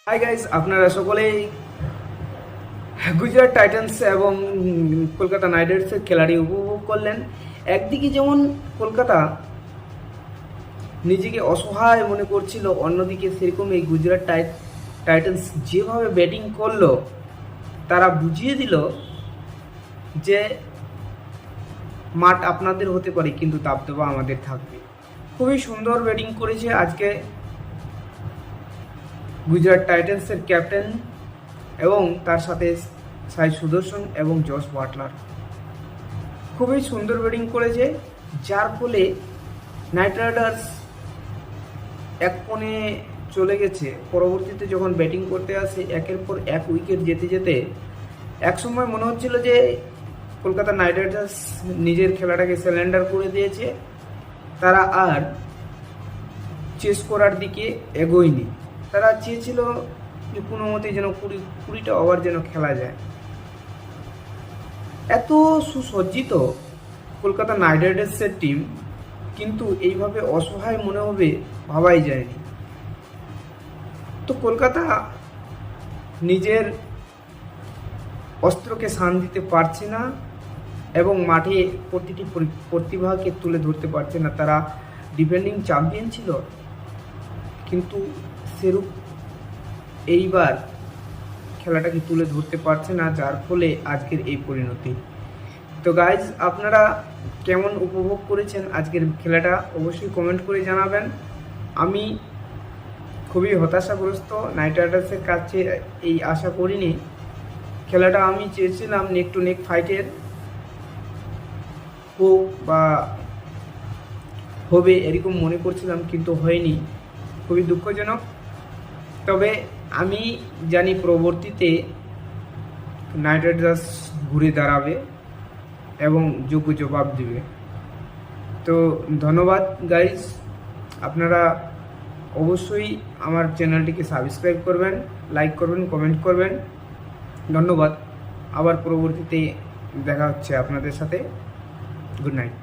Hi guys, আপনারা সকলেই Gujarat Titans এবং কলকাতা নাইট রাইডার্সের খেলাটি উপভোগ করলেন। একদিকে যেমন কলকাতা নিজেকে অসহায় মনে করছিল, অন্যদিকে সেরকম এই গুজরাট টাইটান্স যেভাবে ব্যাটিং করলো তারা বুঝিয়ে দিল যে মাঠ আপনাদের হতে পারে কিন্তু দাবদাবা আমাদের থাকবে। খুবই সুন্দর ব্যাটিং করেছে আজকে গুজরাট টাইটান্সের ক্যাপ্টেন এবং তার সাথে সাই সুদর্শন এবং জস বাটলার খুবই সুন্দর ব্যাটিং করেছে, যার ফলে নাইট রাইডার্স এক কোণে চলে গেছে। পরবর্তীতে যখন ব্যাটিং করতে আসে একের পর এক উইকেট যেতে যেতে একসময় মনে হচ্ছিল যে কলকাতা নাইট রাইডার্স নিজের খেলাটাকে সারেন্ডার করে দিয়েছে, তারা আর চেস করার দিকে এগোয়নি। তারা চেয়েছিল যে কোনো মতে যেন কুড়িটা ওভার যেন খেলা যায়। এত সুসজ্জিত কলকাতা নাইট রাইডার্সের টিম, কিন্তু এইভাবে অসহায় মনে হবে ভাবাই যায়নি। তো কলকাতা নিজের অস্ত্রকে শান দিতে পারছে না এবং মাঠে প্রতিটি প্রতিভাকে তুলে ধরতে পারছে না। তারা ডিফেন্ডিং চ্যাম্পিয়ন ছিল, কিন্তু সেরূপ এইবার খেলাটাকে তুলে ধরতে পারছে না, যার ফলে আজকের এই পরিণতি। তো গাইজ, আপনারা কেমন উপভোগ করেছেন আজকের খেলাটা অবশ্যই কমেন্ট করে জানাবেন। আমি খুবই হতাশাগ্রস্ত, নাইট রাইডার্সের কাছে এই আশা করিনি। খেলাটা আমি চেয়েছিলাম নেক টু নেক ফাইটের হোক বা হবে এরকম মনে করছিলাম, কিন্তু হয়নি, খুবই দুঃখজনক। তবে আমি জানি পরবর্তীতে নাইট রাইডার্স ঘুরে দাঁড়াবে এবং যোগ্য জবাব দেবে। তো ধন্যবাদ গাইজ, আপনারা অবশ্যই আমার চ্যানেলটিকে সাবস্ক্রাইব করবেন, লাইক করবেন, কমেন্ট করবেন। ধন্যবাদ। আবার পরবর্তীতে দেখা হচ্ছে আপনাদের সাথে। Good night.